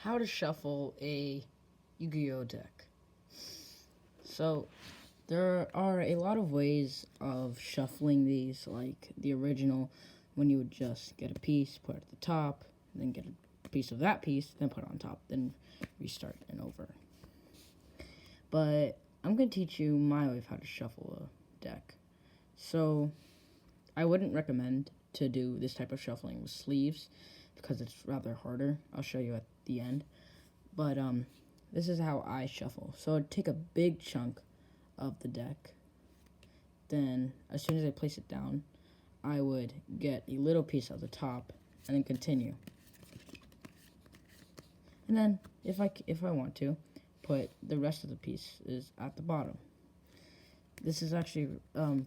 how to shuffle a Yu-Gi-Oh deck. So there are a lot of ways of shuffling these, like the original, when you would just get a piece, put it at the top, then get a piece of that piece, then put it on top, then restart and over. But I'm going to teach you my way of how to shuffle a deck. So I wouldn't recommend to do this type of shuffling with sleeves because it's rather harder. I'll show you at the end. But this is how I shuffle. So I'd take a big chunk of the deck. Then as soon as I place it down, I would get a little piece at the top and then continue. And then if I want to, put the rest of the pieces at the bottom. This is actually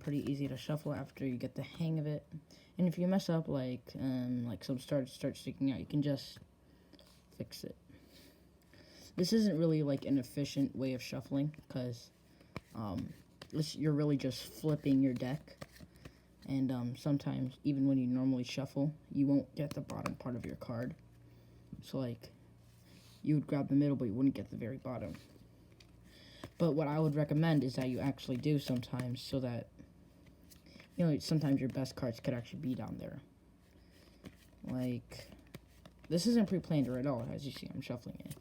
pretty easy to shuffle after you get the hang of it. And if you mess up, like some start sticking out, you can just fix it. This isn't really like an efficient way of shuffling because you're really just flipping your deck. And sometimes, even when you normally shuffle, you won't get the bottom part of your card. So like, you would grab the middle, but you wouldn't get the very bottom. But what I would recommend is that you actually do sometimes, so that, you know, sometimes your best cards could actually be down there. Like, this isn't pre-planned at all, as you see, I'm shuffling it.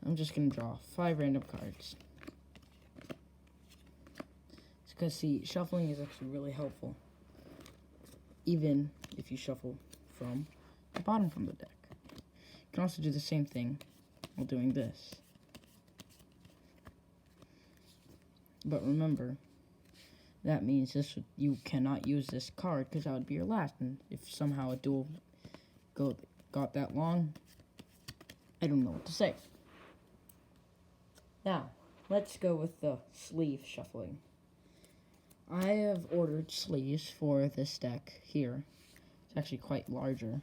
I'm just going to draw 5 random cards. Because, see, shuffling is actually really helpful, even if you shuffle from the bottom from the deck. You can also do the same thing while doing this. But remember, that means you cannot use this card because that would be your last. And if somehow a duel got that long, I don't know what to say. Now, let's go with the sleeve shuffling. I have ordered sleeves for this deck here. It's actually quite larger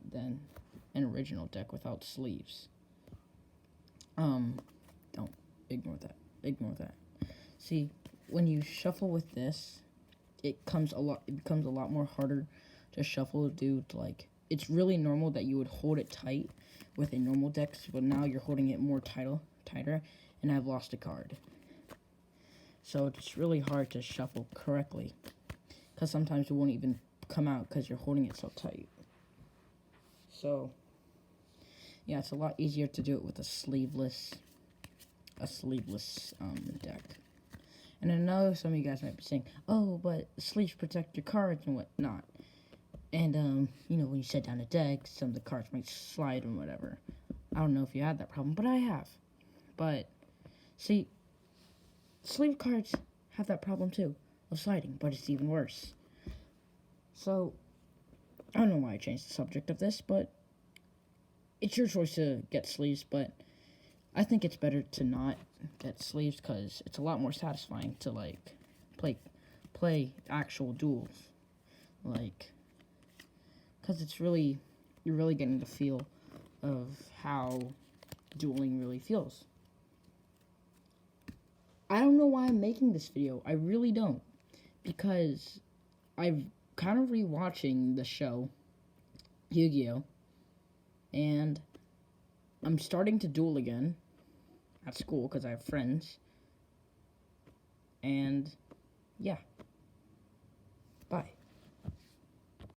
than an original deck without sleeves. Don't ignore that. See, when you shuffle with this, it becomes a lot more harder to shuffle due to, like, it's really normal that you would hold it tight with a normal deck, but now you're holding it more tighter, and I've lost a card. So it's really hard to shuffle correctly, because sometimes it won't even come out because you're holding it so tight. So, yeah, it's a lot easier to do it with a sleeveless deck. And I know some of you guys might be saying, oh, but sleeves protect your cards and whatnot. And, you know, when you set down a deck, some of the cards might slide and whatever. I don't know if you had that problem, but I have. But, see, sleeve cards have that problem too, of sliding, but it's even worse. So, I don't know why I changed the subject of this, but it's your choice to get sleeves, but I think it's better to not get sleeves because it's a lot more satisfying to, like, play actual duels. Like, because you're really getting the feel of how dueling really feels. I don't know why I'm making this video. I really don't. Because I'm kind of rewatching the show, Yu-Gi-Oh! And I'm starting to duel again at school because I have friends. And, yeah. Bye.